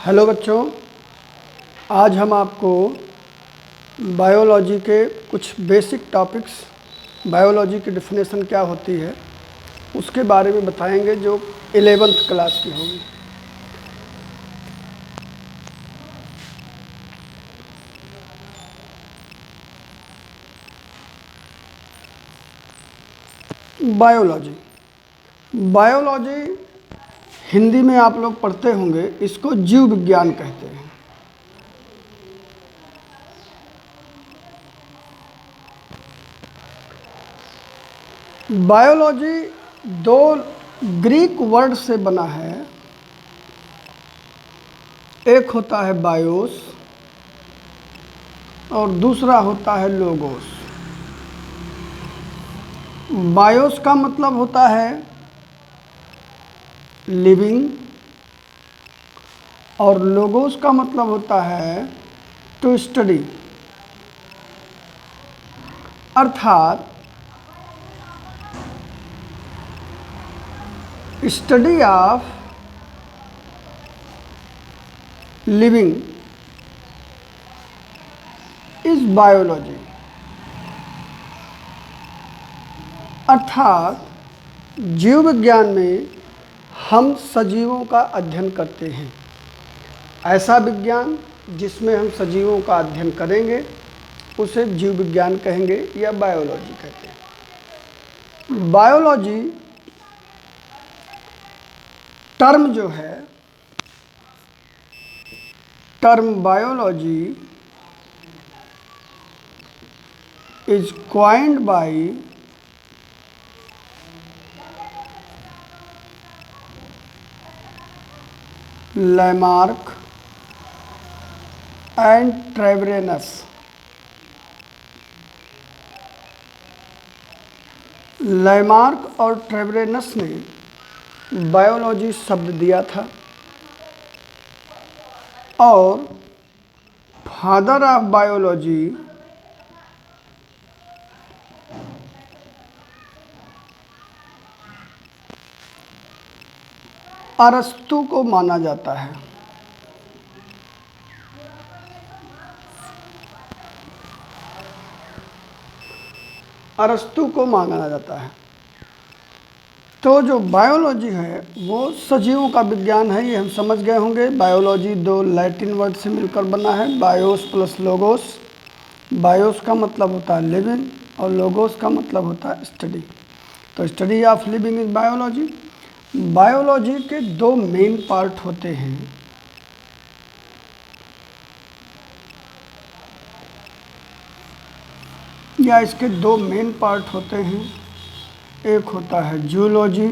Hello बच्चों, आज हम आपको बायोलॉजी के कुछ बेसिक टॉपिक्स, बायोलॉजी की डेफिनेशन क्या होती है उसके बारे में बताएंगे जो 11th क्लास की होगी। बायोलॉजी बायोलॉजी हिंदी में आप लोग पढ़ते होंगे, इसको जीव विज्ञान कहते हैं। बायोलॉजी दो ग्रीक वर्ड से बना है। एक होता है बायोस और दूसरा होता है लोगोस। बायोस का मतलब होता है लिविंग और लोगोस का मतलब होता है टू स्टडी, अर्थात study of living is biology. अर्थात जीव विज्ञान में हम सजीवों का अध्ययन करते हैं। ऐसा विज्ञान जिसमें हम सजीवों का अध्ययन करेंगे उसे जीव विज्ञान कहेंगे या बायोलॉजी कहते हैं। बायोलॉजी टर्म जो है, term biology is coined by Lamarck and Treviranus. Lamarck और ट्रेवरेनस ने बायोलॉजी शब्द दिया था और फादर ऑफ बायोलॉजी अरस्तु को माना जाता है। अरस्तु को माना जाता है। तो जो बायोलॉजी है वो सजीवों का विज्ञान है, ये हम समझ गए होंगे। बायोलॉजी दो लैटिन वर्ड से मिलकर बना है, बायोस प्लस लोगोस। बायोस का मतलब होता है लिविंग और लोगोस का मतलब होता है स्टडी। तो study of living is biology. Biology के दो मेन पार्ट होते हैं। या इसके दो मेन पार्ट होते हैं। एक होता है जूलॉजी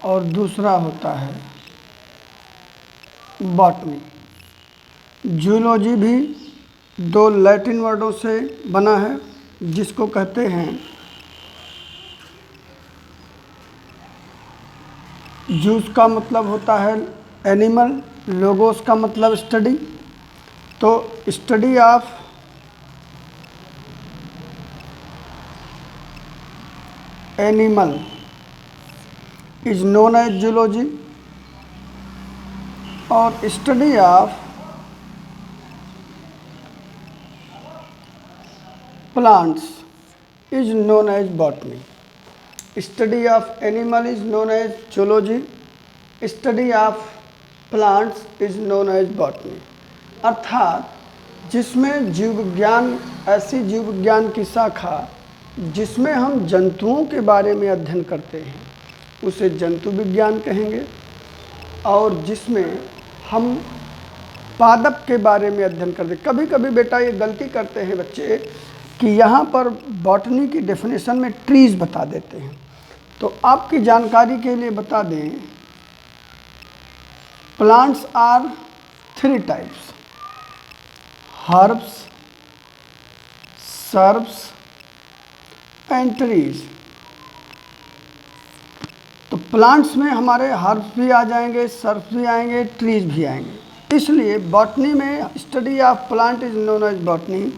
और दूसरा होता है बॉटनी। जूलॉजी भी दो लैटिन वर्डों से बना है जिसको कहते हैं जूस का मतलब होता है एनिमल, लोगोस का मतलब स्टडी। तो study of animal is known as zoology और study of plants is known as botany. Study of animal is known as zoology, study of plants is known as botany. अर्थात जिसमें जीव विज्ञान, ऐसी जीव विज्ञान की शाखा जिसमें हम जंतुओं के बारे में अध्ययन करते हैं उसे जंतु विज्ञान कहेंगे, और जिसमें हम पादप के बारे में अध्ययन करते हैं। कभी कभी बेटा ये गलती करते हैं बच्चे कि यहाँ पर बॉटनी की डेफिनेशन में ट्रीज बता देते हैं। तो आपकी जानकारी के लिए बता दें, plants are 3 types: herbs, shrubs and trees. तो प्लांट्स में हमारे हर्ब्स भी आ जाएंगे, सर्ब्स भी आएंगे, ट्रीज भी आएंगे। इसलिए बॉटनी में study of plant is known as botany,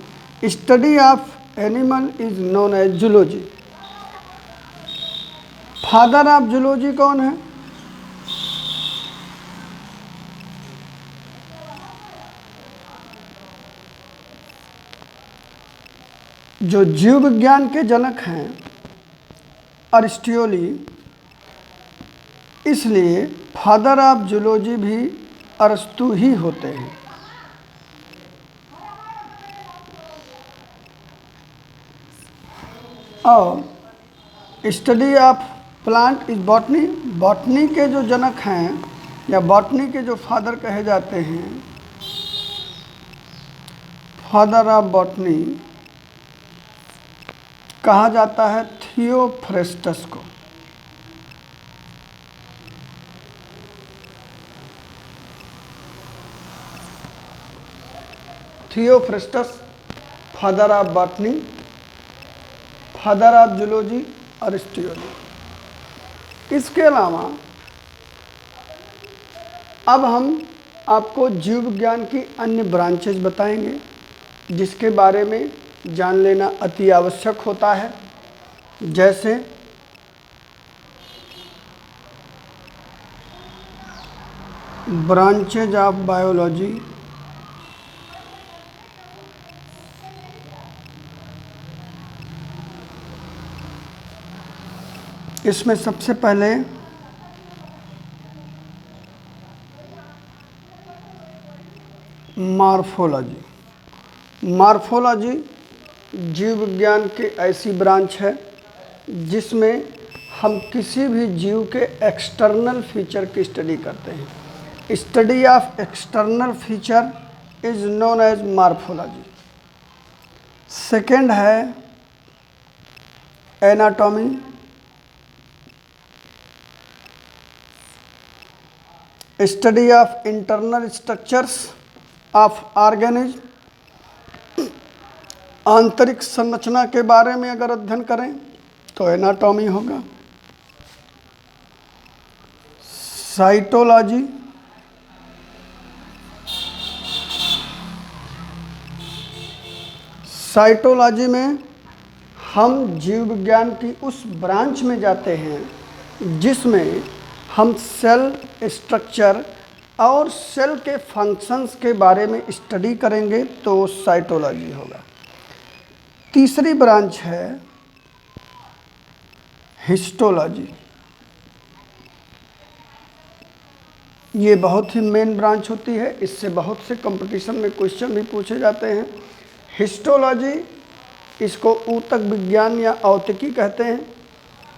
study of animal is known as zoology. Father of zoology कौन है? जो जीव विज्ञान के जनक हैं अरिस्टोटल, इसलिए फादर ऑफ जूलॉजी भी अरस्तु ही होते हैं। और study of plant is botany, botany के जो जनक हैं या बॉटनी के जो फादर कहे जाते हैं, फादर ऑफ बॉटनी कहा जाता है थियोफ्रेस्टस को। Theophrastus father of botany, father of zoology Aristotle. इसके अलावा अब हम आपको जीव विज्ञान की अन्य ब्रांचेस बताएंगे जिसके बारे में जान लेना अति आवश्यक होता है, जैसे ब्रांचेज ऑफ बायोलॉजी, इसमें सबसे पहले मॉर्फोलॉजी। मॉर्फोलॉजी जीव विज्ञान की ऐसी ब्रांच है जिसमें हम किसी भी जीव के एक्सटर्नल फीचर की स्टडी करते हैं। Study of external feature is known as morphology. Second है anatomy, study of internal structures of organism, आंतरिक संरचना के बारे में अगर अध्ययन करें तो एनाटॉमी होगा। साइटोलॉजी, साइटोलॉजी में हम जीव विज्ञान की उस ब्रांच में जाते हैं जिसमें हम सेल स्ट्रक्चर और सेल के फंक्शंस के बारे में स्टडी करेंगे तो साइटोलॉजी होगा। तीसरी ब्रांच है हिस्टोलॉजी। ये बहुत ही मेन ब्रांच होती है, इससे बहुत से कंपटीशन में क्वेश्चन भी पूछे जाते हैं। हिस्टोलॉजी, इसको ऊतक विज्ञान या औतिकी कहते हैं,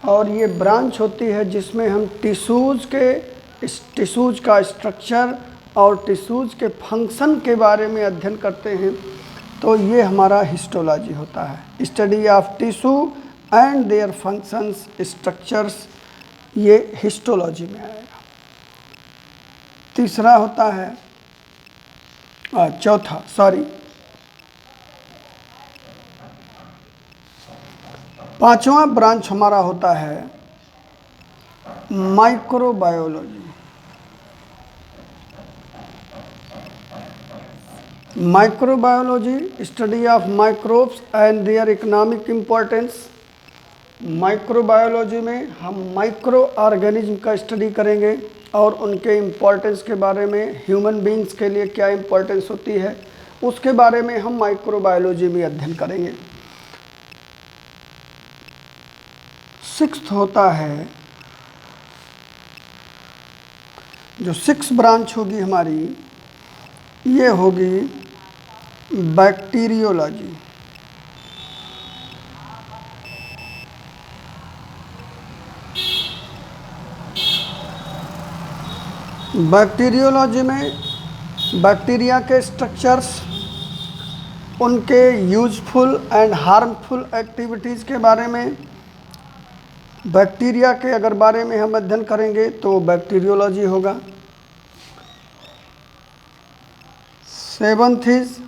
और ये ब्रांच होती है जिसमें हम टिश्यूज़ का स्ट्रक्चर और टिश्यूज़ के फंक्शन के बारे में अध्ययन करते हैं, तो ये हमारा हिस्टोलॉजी होता है। Study of tissue and their functions structures, ये हिस्टोलॉजी में आएगा। तीसरा होता है पांचवा ब्रांच हमारा होता है microbiology. Microbiology, study of microbes and their economic importance. Microbiology में हम माइक्रो ऑर्गेनिज्म का स्टडी करेंगे और उनके इम्पोर्टेंस के बारे में, ह्यूमन बींग्स के लिए क्या इम्पोर्टेंस होती है उसके बारे में हम माइक्रोबायोलॉजी में अध्ययन करेंगे। सिक्स्थ होता है, जो सिक्स ब्रांच होगी हमारी, ये होगी बैक्टीरियोलॉजी। बैक्टीरियोलॉजी में बैक्टीरिया के स्ट्रक्चर्स, उनके यूजफुल एंड हार्मफुल एक्टिविटीज़ के बारे में, बैक्टीरिया के अगर बारे में हम अध्ययन करेंगे तो बैक्टीरियोलॉजी होगा। Seventh is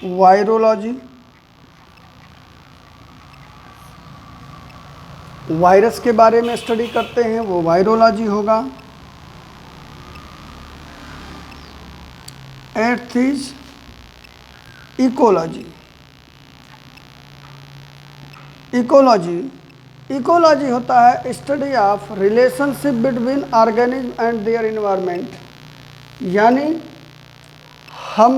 virology. वायरस के बारे में स्टडी करते हैं, वो वायरोलॉजी होगा। Eighth is ecology. इकोलॉजी होता है study of relationship between organism and their environment, यानी हम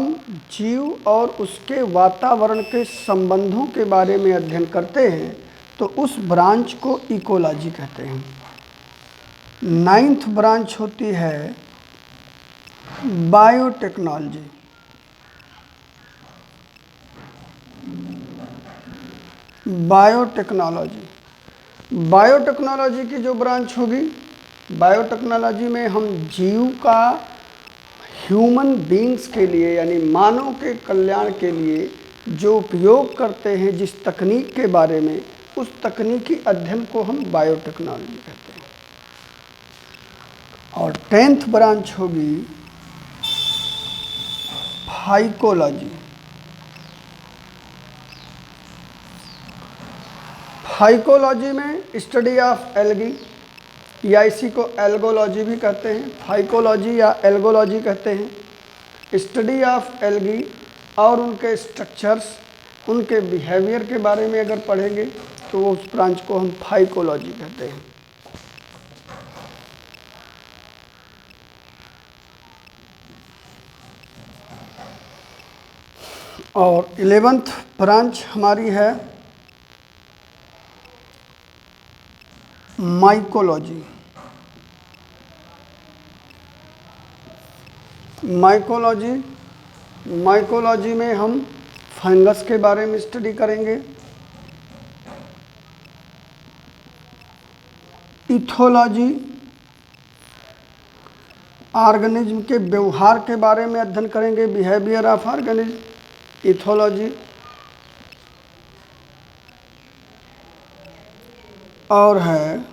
जीव और उसके वातावरण के संबंधों के बारे में अध्ययन करते हैं तो उस ब्रांच को इकोलॉजी कहते हैं। 9th ब्रांच होती है बायोटेक्नोलॉजी। बायोटेक्नोलॉजी की जो ब्रांच होगी, बायोटेक्नोलॉजी में हम जीव का ह्यूमन बींग्स के लिए यानी मानव के कल्याण के लिए जो उपयोग करते हैं जिस तकनीक के बारे में, उस तकनीकी अध्ययन को हम बायोटेक्नोलॉजी कहते हैं। और 10th ब्रांच होगी फाइकोलॉजी। फाइकोलॉजी में स्टडी ऑफ एल्गी या इसी को एल्गोलॉजी भी कहते हैं, फाइकोलॉजी या एल्गोलॉजी कहते हैं। स्टडी ऑफ एल्गी और उनके स्ट्रक्चर्स, उनके बिहेवियर के बारे में अगर पढ़ेंगे तो उस ब्रांच को हम फाइकोलॉजी कहते हैं। और 11th ब्रांच हमारी है माइकोलॉजी। माइकोलॉजी में हम फंगस के बारे में स्टडी करेंगे। इथोलॉजी ऑर्गेनिज्म के व्यवहार के बारे में अध्ययन करेंगे, बिहेवियर ऑफ ऑर्गेनिज्म, इथोलॉजी। और है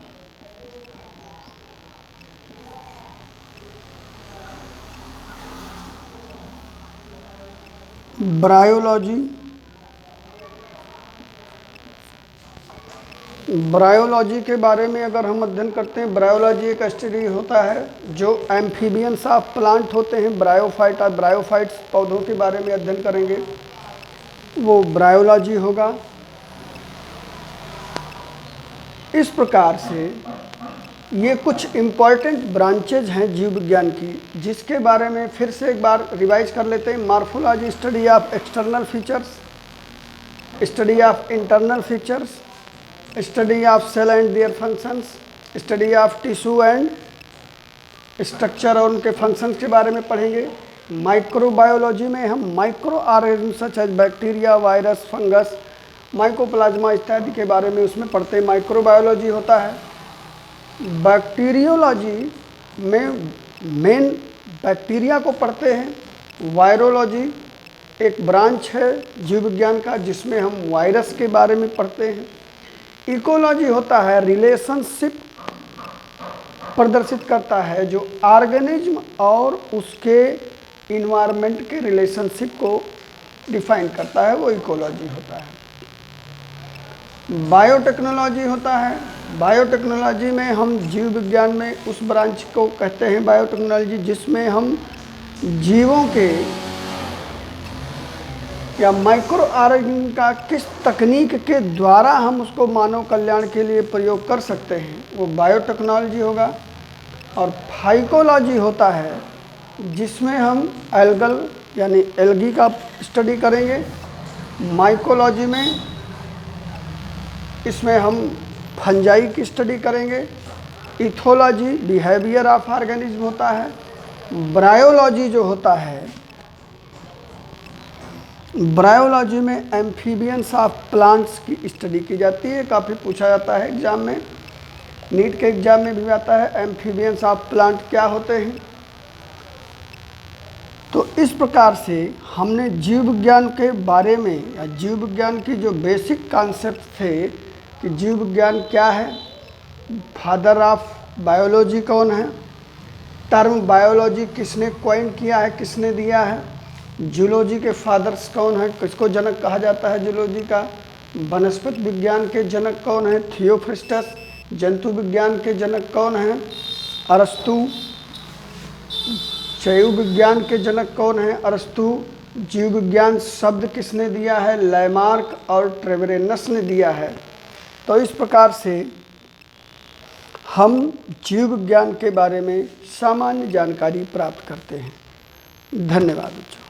ब्रायोलॉजी। ब्रायोलॉजी के बारे में अगर हम अध्ययन करते हैं, ब्रायोलॉजी एक स्टडी होता है जो एम्फीबियंस ऑफ प्लांट होते हैं, ब्रायोफाइट और ब्रायोफाइट्स पौधों के बारे में अध्ययन करेंगे, वो ब्रायोलॉजी होगा। इस प्रकार से ये कुछ इम्पॉर्टेंट ब्रांचेज हैं जीव विज्ञान की, जिसके बारे में फिर से एक बार रिवाइज कर लेते हैं। Morphology study of external features, study of internal features, study of cell and their functions, study of tissue and structure और उनके फंक्शंस के बारे में पढ़ेंगे। माइक्रोबायोलॉजी में हम micro organism such as bacteria, virus, fungus, mycoplasma इत्यादि के बारे में उसमें पढ़ते हैं, माइक्रोबायोलॉजी होता है। बैक्टीरियोलॉजी में मेन बैक्टीरिया को पढ़ते हैं। वायरोलॉजी एक ब्रांच है जीव विज्ञान का जिसमें हम वायरस के बारे में पढ़ते हैं। इकोलॉजी होता है रिलेशनशिप प्रदर्शित करता है जो ऑर्गेनिज्म और उसके इन्वायरमेंट के रिलेशनशिप को डिफाइन करता है, वो इकोलॉजी होता है। बायोटेक्नोलॉजी होता है, बायोटेक्नोलॉजी में हम जीव विज्ञान में उस ब्रांच को कहते हैं बायोटेक्नोलॉजी जिसमें हम जीवों के या माइक्रो ऑर्गेनिज्म का किस तकनीक के द्वारा हम उसको मानव कल्याण के लिए प्रयोग कर सकते हैं, वो बायोटेक्नोलॉजी होगा। और फाइकोलॉजी होता है जिसमें हम एल्गल यानी एल्गी का स्टडी करेंगे। माइकोलॉजी में इसमें हम फंजाई की स्टडी करेंगे। इथोलॉजी बिहेवियर ऑफ ऑर्गेनिज्म होता है। ब्रायोलॉजी जो होता है, ब्रायोलॉजी में एम्फीबियंस ऑफ प्लांट्स की स्टडी की जाती है, काफ़ी पूछा जाता है एग्जाम में, नीट के एग्जाम में भी आता है एम्फीबियंस ऑफ प्लांट क्या होते हैं। तो इस प्रकार से हमने जीव विज्ञान के बारे में या जीव विज्ञान की जो बेसिक कॉन्सेप्ट थे कि जीव विज्ञान क्या है, फादर ऑफ बायोलॉजी कौन है, टर्म बायोलॉजी किसने कॉइन किया है, किसने दिया है, जूलॉजी के फादर्स कौन है, किसको जनक कहा जाता है जूलॉजी का, वनस्पति विज्ञान के जनक कौन है, थियोफ्रिस्टस, जंतु विज्ञान के जनक कौन हैं, अरस्तु, जैव विज्ञान के जनक कौन हैं, अरस्तु, जीव विज्ञान शब्द किसने दिया है, लैमार्क और ट्रेवेरेनस ने दिया है। तो इस प्रकार से हम जीव विज्ञान के बारे में सामान्य जानकारी प्राप्त करते हैं। धन्यवाद बच्चों।